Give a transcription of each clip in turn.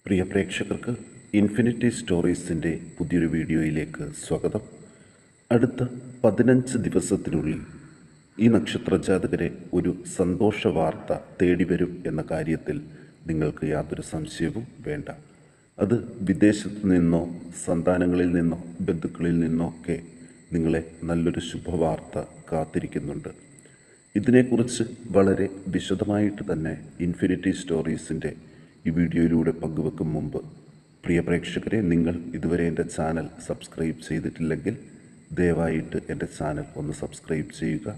പ്രിയ പ്രേക്ഷകർക്ക് ഇൻഫിനിറ്റി സ്റ്റോറീസിൻ്റെ പുതിയൊരു വീഡിയോയിലേക്ക് സ്വാഗതം. അടുത്ത 15 ദിവസത്തിനുള്ളിൽ ഈ നക്ഷത്രജാതകരെ ഒരു സന്തോഷ വാർത്ത തേടിവരും എന്ന കാര്യത്തിൽ നിങ്ങൾക്ക് യാതൊരു സംശയവും വേണ്ട. അത് വിദേശത്തു നിന്നോ സന്താനങ്ങളിൽ നിന്നോ ബന്ധുക്കളിൽ നിന്നോ ഒക്കെ നിങ്ങളെ നല്ലൊരു ശുഭവാർത്ത കാത്തിരിക്കുന്നുണ്ട്. ഇതിനെക്കുറിച്ച് വളരെ വിശദമായിട്ട് തന്നെ ഇൻഫിനിറ്റി സ്റ്റോറീസിൻ്റെ ഈ വീഡിയോയിലൂടെ പങ്കുവെക്കും മുമ്പ് പ്രിയ പ്രേക്ഷകരെ, നിങ്ങൾ ഇതുവരെ എൻ്റെ ചാനൽ സബ്സ്ക്രൈബ് ചെയ്തിട്ടില്ലെങ്കിൽ ദയവായിട്ട് എൻ്റെ ചാനൽ ഒന്ന് സബ്സ്ക്രൈബ് ചെയ്യുക.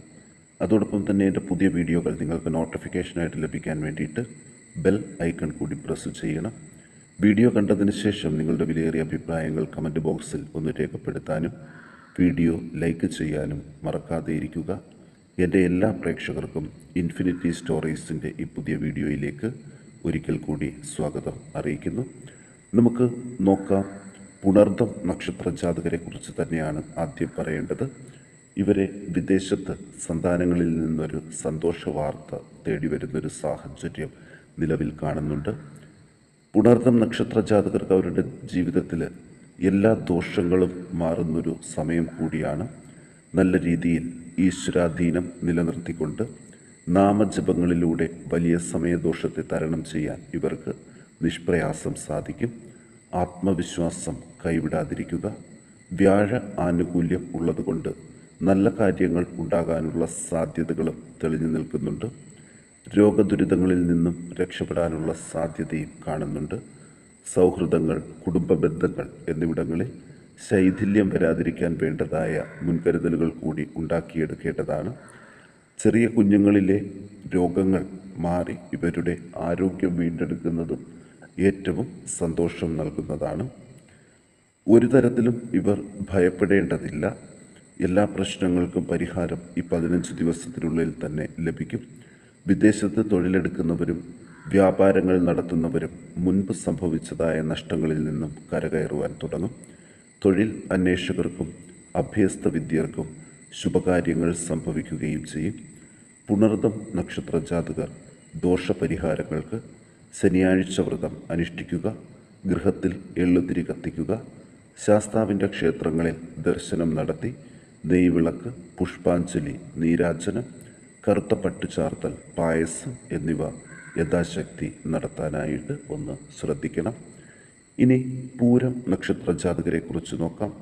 അതോടൊപ്പം തന്നെ എൻ്റെ പുതിയ വീഡിയോകൾ നിങ്ങൾക്ക് നോട്ടിഫിക്കേഷനായിട്ട് ലഭിക്കാൻ വേണ്ടിയിട്ട് ബെൽ ഐക്കൺ കൂടി പ്രസ് ചെയ്യണം. വീഡിയോ കണ്ടതിന് ശേഷം നിങ്ങളുടെ വിലയേറിയ അഭിപ്രായങ്ങൾ കമൻറ്റ് ബോക്സിൽ ഒന്ന് രേഖപ്പെടുത്താനും വീഡിയോ ലൈക്ക് ചെയ്യാനും മറക്കാതെ ഇരിക്കുക. എൻ്റെ എല്ലാ പ്രേക്ഷകർക്കും ഇൻഫിനിറ്റി സ്റ്റോറീസിൻ്റെ ഈ പുതിയ വീഡിയോയിലേക്ക് ഒരിക്കൽ കൂടി സ്വാഗതം അറിയിക്കുന്നു. നമുക്ക് നോക്കാം. പുണർദം നക്ഷത്ര ജാതകരെ കുറിച്ച് തന്നെയാണ് ആദ്യം പറയേണ്ടത്. ഇവരെ വിദേശത്ത് സന്താനങ്ങളിൽ നിന്നൊരു സന്തോഷ വാർത്ത തേടി വരുന്നൊരു സാഹചര്യം നിലവിൽ കാണുന്നുണ്ട്. പുണർദം നക്ഷത്ര ജാതകർക്ക് അവരുടെ ജീവിതത്തിൽ എല്ലാ ദോഷങ്ങളും മാറുന്നൊരു സമയം കൂടിയാണ്. നല്ല രീതിയിൽ ഈശ്വരാധീനം നിലനിർത്തിക്കൊണ്ട് നാമജപങ്ങളിലൂടെ വലിയ സമയദോഷത്തെ തരണം ചെയ്യാൻ ഇവർക്ക് നിഷ്പ്രയാസം സാധിക്കും. ആത്മവിശ്വാസം കൈവിടാതിരിക്കുക. വ്യാഴ ആനുകൂല്യം ഉള്ളതുകൊണ്ട് നല്ല കാര്യങ്ങൾ ഉണ്ടാകാനുള്ള സാധ്യതകളും തെളിഞ്ഞു നിൽക്കുന്നുണ്ട്. രോഗദുരിതങ്ങളിൽ നിന്നും രക്ഷപ്പെടാനുള്ള സാധ്യതയും കാണുന്നുണ്ട്. സൗഹൃദങ്ങൾ, കുടുംബ ബന്ധങ്ങൾ എന്നിവിടങ്ങളിൽ ശൈഥില്യം വരാതിരിക്കാൻ വേണ്ടതായ മുൻകരുതലുകൾ കൂടി ഉണ്ടാക്കിയെടുക്കേണ്ടതാണ്. ചെറിയ കുഞ്ഞുങ്ങളിലെ രോഗങ്ങൾ മാറി ഇവരുടെ ആരോഗ്യം വീണ്ടെടുക്കുന്നതും ഏറ്റവും സന്തോഷം നൽകുന്നതാണ്. ഒരു തരത്തിലും ഇവർ ഭയപ്പെടേണ്ടതില്ല. എല്ലാ പ്രശ്നങ്ങൾക്കും പരിഹാരം ഈ 15 ദിവസത്തിനുള്ളിൽ തന്നെ ലഭിക്കും. വിദേശത്ത് തൊഴിലെടുക്കുന്നവരും വ്യാപാരങ്ങൾ നടത്തുന്നവരും മുൻപ് സംഭവിച്ചതായ നഷ്ടങ്ങളിൽ നിന്നും കരകയറുവാൻ തുടങ്ങും. തൊഴിൽ അന്വേഷകർക്കും അഭ്യസ്ത വിദ്യർക്കും ശുഭകാര്യങ്ങൾ സംഭവിക്കുകയും ചെയ്യും. പുണർദം നക്ഷത്ര ജാതകർ ദോഷപരിഹാരങ്ങൾക്ക് ശനിയാഴ്ച വ്രതം അനുഷ്ഠിക്കുക, ഗൃഹത്തിൽ എള്ളുതിരി കത്തിക്കുക, ശാസ്താവിൻ്റെ ക്ഷേത്രങ്ങളിൽ ദർശനം നടത്തി നെയ്വിളക്ക്, പുഷ്പാഞ്ജലി, നീരാജനം, കറുത്ത പട്ടുചാർത്തൽ, പായസം എന്നിവ യഥാശക്തി നടത്താനായിട്ട് ഒന്ന് ശ്രദ്ധിക്കണം. ഇനി പൂരം നക്ഷത്ര ജാതകരെ കുറിച്ച് നോക്കാം.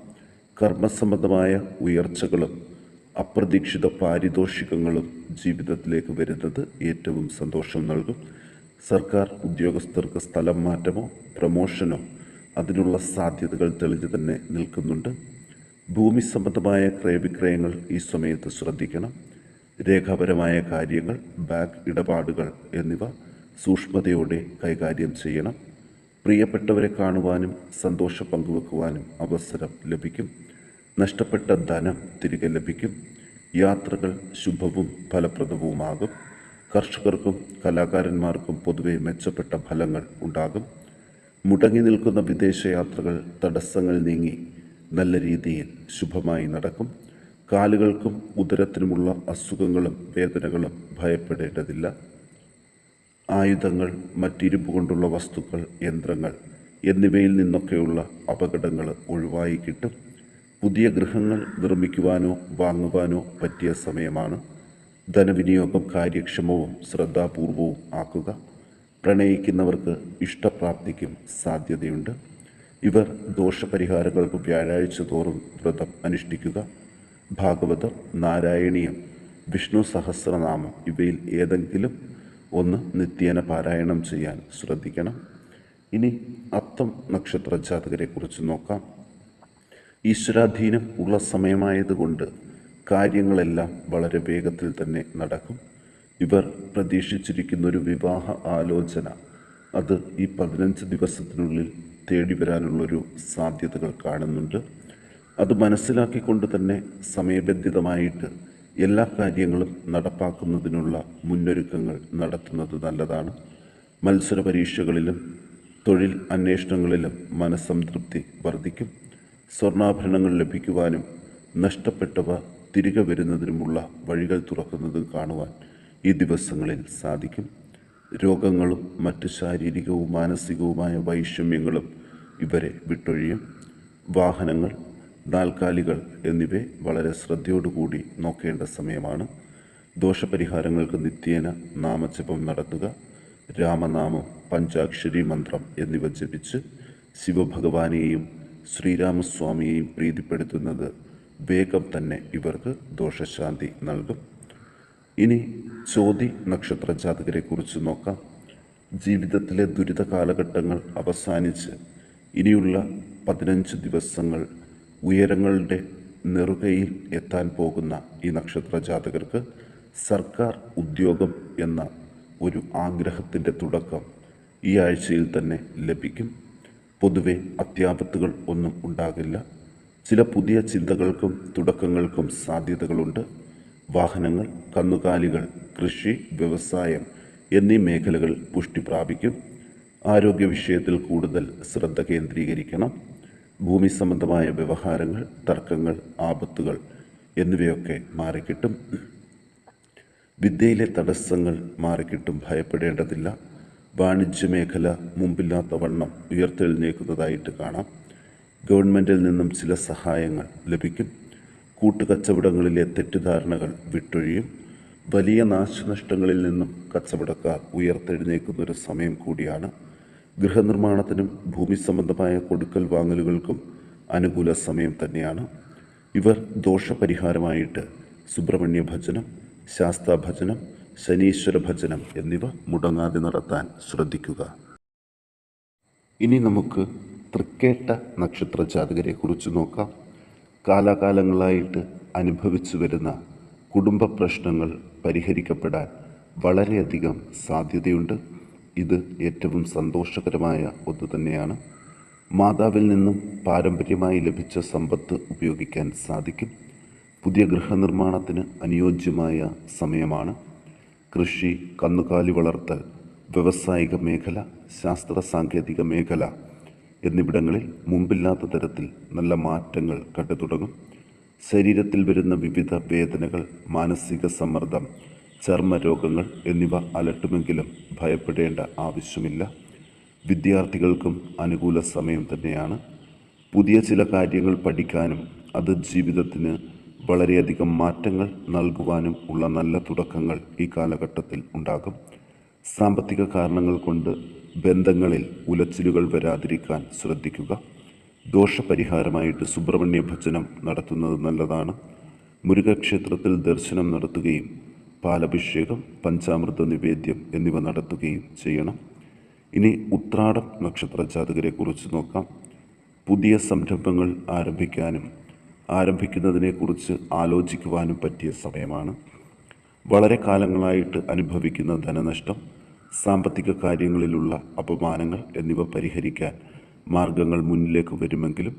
കർമ്മസംബന്ധമായ ഉയർച്ചകളും അപ്രതീക്ഷിത പാരിതോഷികങ്ങളും ജീവിതത്തിലേക്ക് വരുന്നത് ഏറ്റവും സന്തോഷം നൽകും. സർക്കാർ ഉദ്യോഗസ്ഥർക്ക് സ്ഥലം മാറ്റമോ പ്രമോഷനോ അതിനുള്ള സാധ്യതകൾ തെളിഞ്ഞു തന്നെ നിൽക്കുന്നുണ്ട്. ഭൂമി സംബന്ധമായ ക്രയവിക്രയങ്ങൾ ഈ സമയത്ത് ശ്രദ്ധിക്കണം. രേഖാപരമായ കാര്യങ്ങൾ, ബാങ്ക് ഇടപാടുകൾ എന്നിവ സൂക്ഷ്മതയോടെ കൈകാര്യം ചെയ്യണം. പ്രിയപ്പെട്ടവരെ കാണുവാനും സന്തോഷം പങ്കുവെക്കുവാനും അവസരം ലഭിക്കും. നഷ്ടപ്പെട്ട ധനം തിരികെ ലഭിക്കും. യാത്രകൾ ശുഭവും ഫലപ്രദവുമാകും. കർഷകർക്കും കലാകാരന്മാർക്കും പൊതുവെ മെച്ചപ്പെട്ട ഫലങ്ങൾ ഉണ്ടാകും. മുടങ്ങി നിൽക്കുന്ന വിദേശയാത്രകൾ തടസ്സങ്ങൾ നീങ്ങി നല്ല രീതിയിൽ ശുഭമായി നടക്കും. കാലുകൾക്കും ഉദരത്തിനുമുള്ള അസുഖങ്ങളും വേദനകളും ഭയപ്പെടേണ്ടതില്ല. ആയുധങ്ങൾ, മറ്റിരുമ്പ് കൊണ്ടുള്ള വസ്തുക്കൾ, യന്ത്രങ്ങൾ എന്നിവയിൽ നിന്നൊക്കെയുള്ള അപകടങ്ങൾ ഒഴിവായി കിട്ടും. പുതിയ ഗൃഹങ്ങൾ നിർമ്മിക്കുവാനോ വാങ്ങുവാനോ പറ്റിയ സമയമാണ്. ധനവിനിയോഗം കാര്യക്ഷമവും ശ്രദ്ധാപൂർവവും ആക്കുക. പ്രണയിക്കുന്നവർക്ക് ഇഷ്ടപ്രാപ്തിക്കും സാധ്യതയുണ്ട്. ഇവർ ദോഷപരിഹാരങ്ങൾക്ക് വ്യാഴാഴ്ച തോറും വ്രതം അനുഷ്ഠിക്കുക. ഭാഗവതം, നാരായണീയം, വിഷ്ണു സഹസ്രനാമം ഇവയിൽ ഏതെങ്കിലും ഒന്ന് നിത്യേന പാരായണം ചെയ്യാൻ ശ്രദ്ധിക്കണം. ഇനി അത്തം നക്ഷത്ര ജാതകരെ കുറിച്ച് നോക്കാം. ഈശ്വരാധീനം ഉള്ള സമയമായതുകൊണ്ട് കാര്യങ്ങളെല്ലാം വളരെ വേഗത്തിൽ തന്നെ നടക്കും. ഇവർ പ്രതീക്ഷിച്ചിരിക്കുന്നൊരു വിവാഹ ആലോചന അത് ഈ 15 ദിവസത്തിനുള്ളിൽ തേടി വരാനുള്ളൊരു സാധ്യതകൾ കാണുന്നുണ്ട്. അത് മനസ്സിലാക്കിക്കൊണ്ട് തന്നെ സമയബന്ധിതമായിട്ട് എല്ലാ കാര്യങ്ങളും നടപ്പാക്കുന്നതിനുള്ള മുന്നൊരുക്കങ്ങൾ നടത്തുന്നത് നല്ലതാണ്. മത്സര പരീക്ഷകളിലും തൊഴിൽ അന്വേഷണങ്ങളിലും മനസ്സംതൃപ്തി വർദ്ധിക്കും. സ്വർണ്ണാഭരണങ്ങൾ ലഭിക്കുവാനും നഷ്ടപ്പെട്ടവ തിരികെ വരുന്നതിനുമുള്ള വഴികൾ തുറക്കുന്നതും കാണുവാൻ ഈ ദിവസങ്ങളിൽ സാധിക്കും. രോഗങ്ങളും മറ്റ് ശാരീരികവും മാനസികവുമായ വൈഷമ്യങ്ങളും ഇവരെ വിട്ടൊഴിയും. വാഹനങ്ങൾ, നാൽക്കാലികൾ എന്നിവയെ വളരെ ശ്രദ്ധയോടുകൂടി നോക്കേണ്ട സമയമാണ്. ദോഷപരിഹാരങ്ങൾക്ക് നിത്യേന നാമജപം നടത്തുക. രാമനാമം, പഞ്ചാക്ഷരി മന്ത്രം എന്നിവ ജപിച്ച് ശിവഭഗവാനെയും ശ്രീരാമസ്വാമിയെയും പ്രീതിപ്പെടുത്തുന്നത് വേഗം തന്നെ ഇവർക്ക് ദോഷശാന്തി നൽകും. ഇനി ചോതി നക്ഷത്ര ജാതകരെക്കുറിച്ച് നോക്കാം. ജീവിതത്തിലെ ദുരിത കാലഘട്ടങ്ങൾ അവസാനിച്ച് ഇനിയുള്ള 15 ദിവസങ്ങൾ ഉയരങ്ങളുടെ നെറുകയിൽ എത്താൻ പോകുന്ന ഈ നക്ഷത്ര ജാതകർക്ക് സർക്കാർ ഉദ്യോഗം എന്ന ഒരു ആഗ്രഹത്തിൻ്റെ തുടക്കം ഈ ആഴ്ചയിൽ തന്നെ ലഭിക്കും. പൊതുവെ അത്യാപത്തുകൾ ഒന്നും ഉണ്ടാകില്ല. ചില പുതിയ ചിന്തകൾക്കും തുടക്കങ്ങൾക്കും സാധ്യതകളുണ്ട്. വാഹനങ്ങൾ, കന്നുകാലികൾ, കൃഷി, വ്യവസായം എന്നീ മേഖലകൾ പുഷ്ടി പ്രാപിക്കും. ആരോഗ്യ വിഷയത്തിൽ കൂടുതൽ ശ്രദ്ധ കേന്ദ്രീകരിക്കണം. ഭൂമി സംബന്ധമായ വ്യവഹാരങ്ങൾ, തർക്കങ്ങൾ, ആപത്തുകൾ എന്നിവയൊക്കെ മാറിക്കിട്ടും. വിദ്യയിലെ തടസ്സങ്ങൾ മാറിക്കിട്ടും, ഭയപ്പെടേണ്ടതില്ല. വാണിജ്യമേഖല മുമ്പില്ലാത്ത വണ്ണം ഉയർത്തെഴുന്നേൽക്കുന്നതായിട്ട് കാണാം. ഗവൺമെൻറ്റിൽ നിന്നും ചില സഹായങ്ങൾ ലഭിക്കും. കൂട്ടുകച്ചവടങ്ങളിലെ തെറ്റിദ്ധാരണകൾ വിട്ടൊഴിയും. വലിയ നാശനഷ്ടങ്ങളിൽ നിന്നും കച്ചവടക്കാർ ഉയർത്തെഴുന്നേൽക്കുന്നൊരു സമയം കൂടിയാണ്. ഗൃഹനിർമ്മാണത്തിനും ഭൂമി സംബന്ധമായ കൊടുക്കൽ വാങ്ങലുകൾക്കും അനുകൂല സമയം തന്നെയാണ്. ഇവർ ദോഷപരിഹാരമായിട്ട് സുബ്രഹ്മണ്യ ഭജനം, ശാസ്താഭജനം, ശനീശ്വര ഭജനം എന്നിവ മുടങ്ങാതെ നടത്താൻ ശ്രദ്ധിക്കുക. ഇനി നമുക്ക് തൃക്കേട്ട നക്ഷത്ര ജാതകരെക്കുറിച്ച് നോക്കാം. കാലാകാലങ്ങളായിട്ട് അനുഭവിച്ചു വരുന്ന കുടുംബ പ്രശ്നങ്ങൾ പരിഹരിക്കപ്പെടാൻ വളരെയധികം സാധ്യതയുണ്ട്. ഇത് ഏറ്റവും സന്തോഷകരമായ ഒന്ന് തന്നെയാണ്. മാതാവിൽ നിന്നും പാരമ്പര്യമായി ലഭിച്ച സമ്പത്ത് ഉപയോഗിക്കാൻ സാധിക്കും. പുതിയ ഗൃഹനിർമ്മാണത്തിന് അനുയോജ്യമായ സമയമാണ്. കൃഷി, കന്നുകാലി വളർത്തൽ, വ്യാവസായിക മേഖല, ശാസ്ത്ര സാങ്കേതിക മേഖല എന്നിവിടങ്ങളിൽ മുമ്പില്ലാത്ത തരത്തിൽ നല്ല മാറ്റങ്ങൾ കണ്ടു തുടങ്ങും. ശരീരത്തിൽ വരുന്ന വിവിധ വേദനകൾ, മാനസിക സമ്മർദ്ദം, ചർമ്മരോഗങ്ങൾ എന്നിവ അലട്ടുമെങ്കിലും ഭയപ്പെടേണ്ട ആവശ്യമില്ല. വിദ്യാർത്ഥികൾക്കും അനുകൂല സമയം തന്നെയാണ്. പുതിയ ചില കാര്യങ്ങൾ പഠിക്കാനും അത് ജീവിതത്തിന് വളരെയധികം മാറ്റങ്ങൾ നൽകുവാനും ഉള്ള നല്ല തുടക്കങ്ങൾ ഈ കാലഘട്ടത്തിൽ ഉണ്ടാകും. സാമ്പത്തിക കാരണങ്ങൾ കൊണ്ട് ബന്ധങ്ങളിൽ ഉലച്ചിലുകൾ വരാതിരിക്കാൻ ശ്രദ്ധിക്കുക. ദോഷപരിഹാരമായിട്ട് സുബ്രഹ്മണ്യ ഭജനം നടത്തുന്നത് നല്ലതാണ്. മുരുകക്ഷേത്രത്തിൽ ദർശനം നടത്തുകയും പാലഭിഷേകം, പഞ്ചാമൃത നിവേദ്യം എന്നിവ നടത്തുകയും ചെയ്യണം. ഇനി ഉത്രാടം നക്ഷത്ര ജാതകരെക്കുറിച്ച് നോക്കാം. പുതിയ സംരംഭങ്ങൾ ആരംഭിക്കുന്നതിനെക്കുറിച്ച് ആലോചിക്കുവാനും പറ്റിയ സമയമാണ്. വളരെ കാലങ്ങളായിട്ട് അനുഭവിക്കുന്ന ധനനഷ്ടം, സാമ്പത്തിക കാര്യങ്ങളിലുള്ള അപമാനങ്ങൾ എന്നിവ പരിഹരിക്കാൻ മാർഗങ്ങൾ മുന്നിലേക്ക് വരുമെങ്കിലും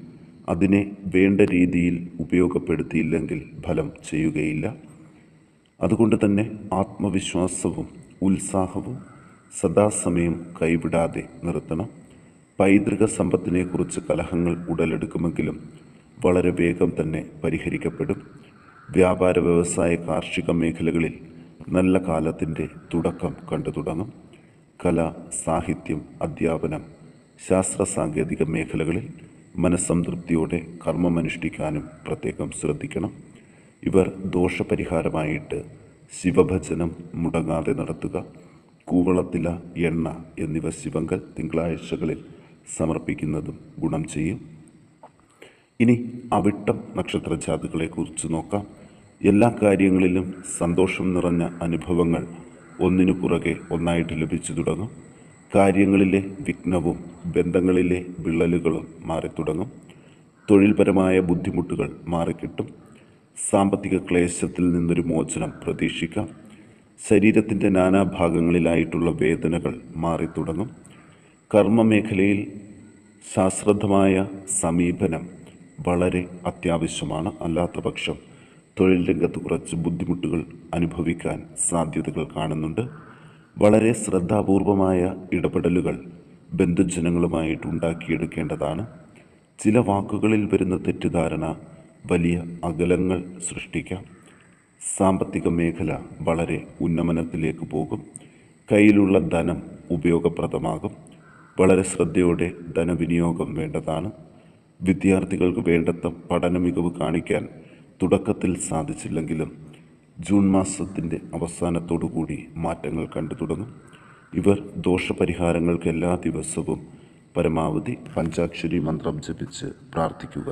അതിനെ വേണ്ട രീതിയിൽ ഉപയോഗപ്പെടുത്തിയില്ലെങ്കിൽ ഫലം ചെയ്യുകയില്ല. അതുകൊണ്ട് തന്നെ ആത്മവിശ്വാസവും ഉത്സാഹവും സദാസമയം കൈവിടാതെ നിർത്തണം. പൈതൃക സമ്പത്തിനെക്കുറിച്ച് കലഹങ്ങൾ ഉടലെടുക്കുമെങ്കിലും വളരെ വേഗം തന്നെ പരിഹരിക്കപ്പെടും. വ്യാപാര, വ്യവസായ, കാർഷിക മേഖലകളിൽ നല്ല കാലത്തിൻ്റെ തുടക്കം കണ്ടു തുടങ്ങും. കല, സാഹിത്യം, അധ്യാപനം, ശാസ്ത്ര സാങ്കേതിക മേഖലകളിൽ മനസ്സംതൃപ്തിയോടെ കർമ്മമനുഷ്ഠിക്കാനും പ്രത്യേകം ശ്രദ്ധിക്കണം. ഇവർ ദോഷപരിഹാരമായിട്ട് ശിവഭജനം മുടങ്ങാതെ നടത്തുക. കൂവളത്തില, എണ്ണ എന്നിവ ശിവങ്കൽ തിങ്കളാഴ്ചകളിൽ സമർപ്പിക്കുന്നതും ഗുണം ചെയ്യും. ഇനി അവിട്ടം നക്ഷത്ര ജാതകളെക്കുറിച്ച് നോക്കാം. എല്ലാ കാര്യങ്ങളിലും സന്തോഷം നിറഞ്ഞ അനുഭവങ്ങൾ ഒന്നിനു പുറകെ ഒന്നായിട്ട് ലഭിച്ചു തുടങ്ങും. കാര്യങ്ങളിലെ വിഘ്നവും ബന്ധങ്ങളിലെ വിള്ളലുകളും മാറിത്തുടങ്ങും. തൊഴിൽപരമായ ബുദ്ധിമുട്ടുകൾ മാറിക്കിട്ടും. സാമ്പത്തിക ക്ലേശത്തിൽ നിന്നൊരു മോചനം പ്രതീക്ഷിക്കാം. ശരീരത്തിൻ്റെ നാനാഭാഗങ്ങളിലായിട്ടുള്ള വേദനകൾ മാറിത്തുടങ്ങും. കർമ്മമേഖലയിൽ ശാസ്ത്രമായ സമീപനം വളരെ അത്യാവശ്യമാണ്. അല്ലാത്ത പക്ഷം തൊഴിൽ രംഗത്ത് കുറച്ച് ബുദ്ധിമുട്ടുകൾ അനുഭവിക്കാൻ സാധ്യതകൾ കാണുന്നുണ്ട്. വളരെ ശ്രദ്ധാപൂർവമായ ഇടപെടലുകൾ ബന്ധുജനങ്ങളുമായിട്ട് ഉണ്ടാക്കിയെടുക്കേണ്ടതാണ്. ചില വാക്കുകളിൽ വരുന്ന തെറ്റിദ്ധാരണ വലിയ അകലങ്ങൾ സൃഷ്ടിക്കാം. സാമ്പത്തിക മേഖല വളരെ ഉന്നമനത്തിലേക്ക് പോകും. കയ്യിലുള്ള ധനം ഉപയോഗപ്രദമാകും. വളരെ ശ്രദ്ധയോടെ ധനവിനിയോഗം വേണ്ടതാണ്. വിദ്യാർത്ഥികൾക്ക് വേണ്ടത്ര പഠന മികവ് കാണിക്കാൻ തുടക്കത്തിൽ സാധിച്ചില്ലെങ്കിലും ജൂൺ മാസത്തിൻ്റെ അവസാനത്തോടുകൂടി മാറ്റങ്ങൾ കണ്ടു തുടങ്ങും. ഇവർ ദോഷപരിഹാരങ്ങൾക്ക് എല്ലാ ദിവസവും പരമാവധി പഞ്ചാക്ഷരി മന്ത്രം ജപിച്ച് പ്രാർത്ഥിക്കുക.